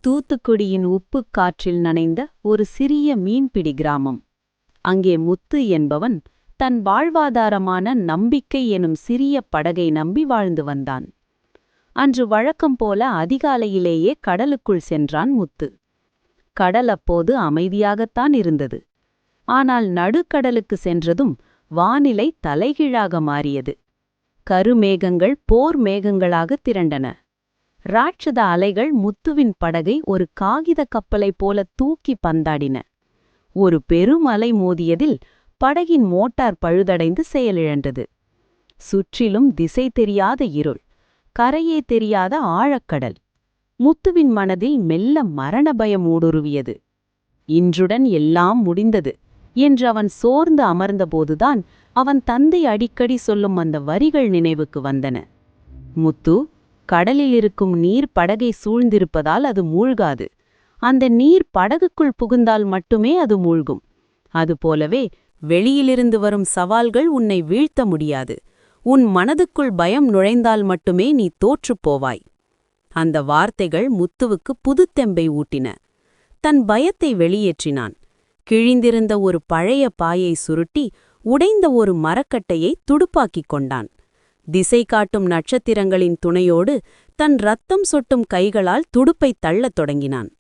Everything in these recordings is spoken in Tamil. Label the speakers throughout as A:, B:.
A: தூத்துக்குடியின் உப்புக் காற்றில் நனைந்த ஒரு சிறிய மீன்பிடி கிராமம். அங்கே முத்து என்பவன் தன் வாழ்வாதாரமான நம்பிக்கை எனும் சிறிய படகை நம்பி வாழ்ந்து வந்தான். அன்று வழக்கம் போல அதிகாலையிலேயே கடலுக்குள் சென்றான் முத்து. கடல் அப்போது அமைதியாகத்தான் இருந்தது. ஆனால் நடுக்கடலுக்கு சென்றதும் வானிலை தலைகீழாக மாறியது. கருமேகங்கள் போர் மேகங்களாக திரண்டன. ராட்சத அலைகள் முத்துவின் படகை ஒரு காகித கப்பலைப் போல தூக்கி பந்தாடின. ஒரு பெரும் அலை மோதியதில் படகின் மோட்டார் பழுதடைந்து செயலிழந்தது. சுற்றிலும் திசை தெரியாத இருள், கரையே தெரியாத ஆழக்கடல். முத்துவின் மனதில் மெல்ல மரண பயம் ஊடுருவியது. இன்றுடன் எல்லாம் முடிந்தது என்று அவன் சோர்ந்து அமர்ந்தபோதுதான் அவன் தந்தை அடிக்கடி சொல்லும் அந்த வரிகள் நினைவுக்கு வந்தன. முத்து, கடலில் இருக்கும் நீர் படகை சூழ்ந்திருப்பதால் அது மூழ்காது. அந்த நீர் படகுக்குள் புகுந்தால் மட்டுமே அது மூழ்கும். அதுபோலவே வெளியிலிருந்து வரும் சவால்கள் உன்னை வீழ்த்த முடியாது. உன் மனதுக்குள் பயம் நுழைந்தால் மட்டுமே நீ தோற்றுப்போவாய். அந்த வார்த்தைகள் முத்துவுக்கு புதுத்தெம்பை ஊட்டின. தன் பயத்தை வெளியேற்றினான். கிழிந்திருந்த ஒரு பழைய பாயை சுருட்டி உடைந்த ஒரு மரக்கட்டையை துடுப்பாக்கிக் கொண்டான். திசை காட்டும் நட்சத்திரங்களின் துணையோடு தன் ரத்தம் சொட்டும் கைகளால் துடுப்பைத் தள்ளத் தொடங்கினான்.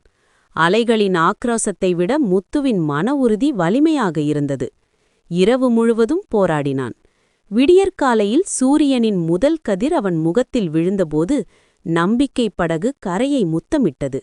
A: அலைகளின் ஆக்ரோசத்தை விட முத்துவின் மன உறுதி வலிமையாக இருந்தது. இரவு முழுவதும் போராடினான். விடியற்காலையில் சூரியனின் முதல் கதிர் அவன் முகத்தில் விழுந்தபோது நம்பிக்கை படகு கரையை முத்தமிட்டது.